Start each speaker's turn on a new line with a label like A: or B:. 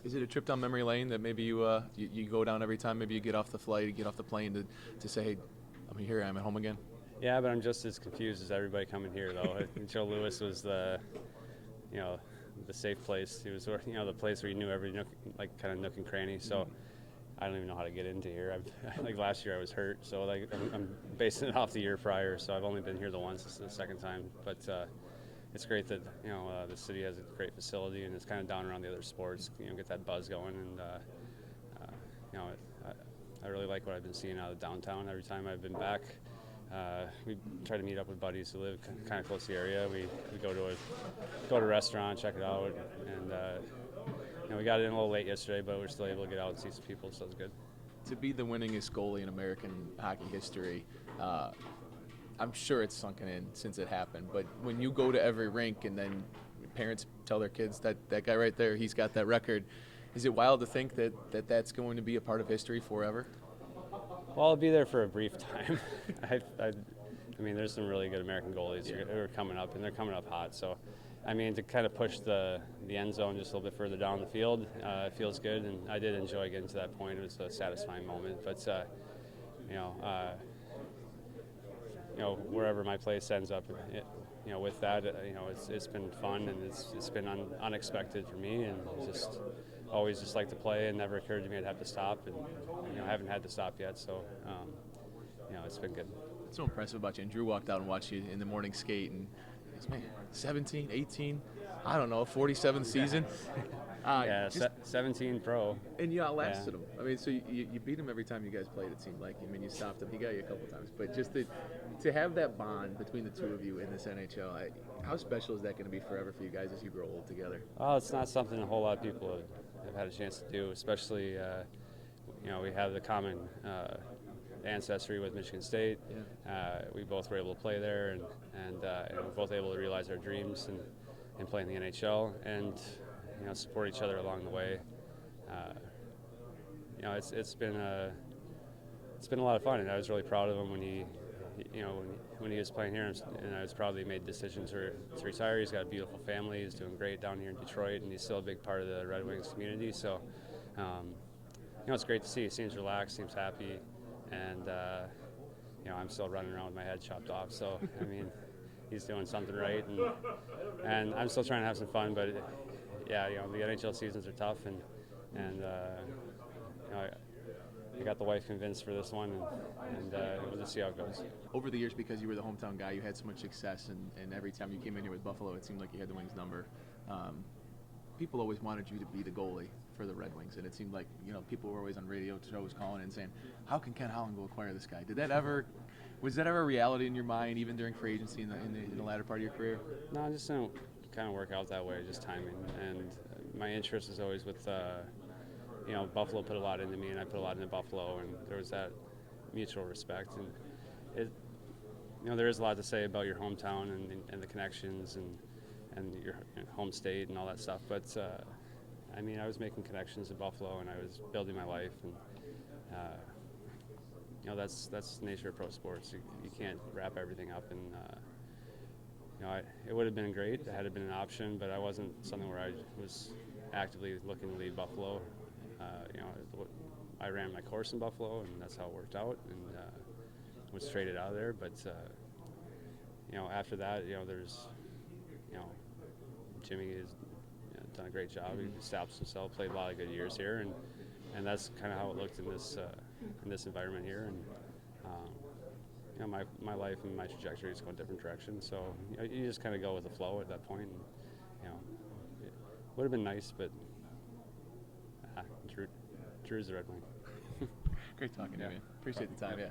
A: Is it a trip down memory lane that maybe you go down every time maybe you get off the flight, you get off the plane to say, hey, I'm here, I'm at home again?
B: Yeah, but I'm just as confused as everybody coming here, though. I think Joe Louis was you know, the safe place. He was, the place where you knew every nook, like kind of nook and cranny. So I don't even know how to get into here. Like last year I was hurt, so like I'm basing it off the year prior. So I've only been here the once. This is the second time, but it's great that the city has a great facility and it's kind of down around the other sports. Get that buzz going, and I really like what I've been seeing out of downtown every time I've been back. We try to meet up with buddies who live kind of close to the area. We go to a restaurant, check it out, and we got in a little late yesterday, but we're still able to get out and see some people, so it's good.
A: To be the winningest goalie in American hockey history, I'm sure it's sunken in since it happened, but when you go to every rink and then parents tell their kids that guy right there, he's got that record, is it wild to think that's going to be a part of history forever?
B: Well, I'll be there for a brief time. I mean, there's some really good American goalies who are coming up, and they're coming up hot. So, I mean, to kind of push the end zone just a little bit further down the field, it feels good, and I did enjoy getting to that point. It was a satisfying moment. But, wherever my place ends up, with that, it's been fun, and it's been unexpected for me, and just always just like to play, and never occurred to me I'd have to stop, and I haven't had to stop yet, so it's been good.
A: What's so impressive about you? And Drew walked out and watched you in the morning skate, and he's, man, 17, 18, I don't know, 47th season.
B: 17 pro.
A: And you outlasted him. I mean, so you beat him every time you guys played, it seemed like. I mean, you stopped him. He got you a couple times. But just to have that bond between the two of you in this NHL, how special is that going to be forever for you guys as you grow old together?
B: Well, it's not something a whole lot of people have had a chance to do, especially, we have the common ancestry with Michigan State. Yeah. We both were able to play there, and we're both able to realize our dreams and play in the NHL, and support each other along the way. It's been a lot of fun, and I was really proud of him when he was playing here, and I was proud that he made decisions to retire. He's got a beautiful family. He's doing great down here in Detroit, and he's still a big part of the Red Wings community. So, it's great to see. He seems relaxed, seems happy, and I'm still running around with my head chopped off. So, I mean, he's doing something right, and I'm still trying to have some fun. But yeah, the NHL seasons are tough, and I got the wife convinced for this one, and we'll just see how it goes.
A: Over the years, because you were the hometown guy, you had so much success, and every time you came in here with Buffalo, it seemed like you had the Wings number. People always wanted you to be the goalie for the Red Wings, and it seemed like people were always on radio shows calling and saying, "How can Ken Holland go acquire this guy?" Was that ever a reality in your mind, even during free agency in the latter part of your career?
B: No, it just didn't kind of work out that way, just timing. And my interest is always with, Buffalo put a lot into me, and I put a lot into Buffalo, and there was that mutual respect. And there is a lot to say about your hometown and the connections and your home state and all that stuff. But I was making connections in Buffalo, and I was building my life, and that's the nature of pro sports. You can't wrap everything up, and it would have been great had it been an option, but I wasn't something where I was actively looking to leave Buffalo. I ran my course in Buffalo, and that's how it worked out, and was traded out of there. But after that, there's Jimmy has done a great job. He established himself, played a lot of good years here, and that's kind of how it looked in this environment here. And my life and my trajectory is going different directions. So you just kind of go with the flow at that point. And, it would have been nice, but Drew's the Red Wing.
A: Great talking to you. Appreciate the time. Yeah.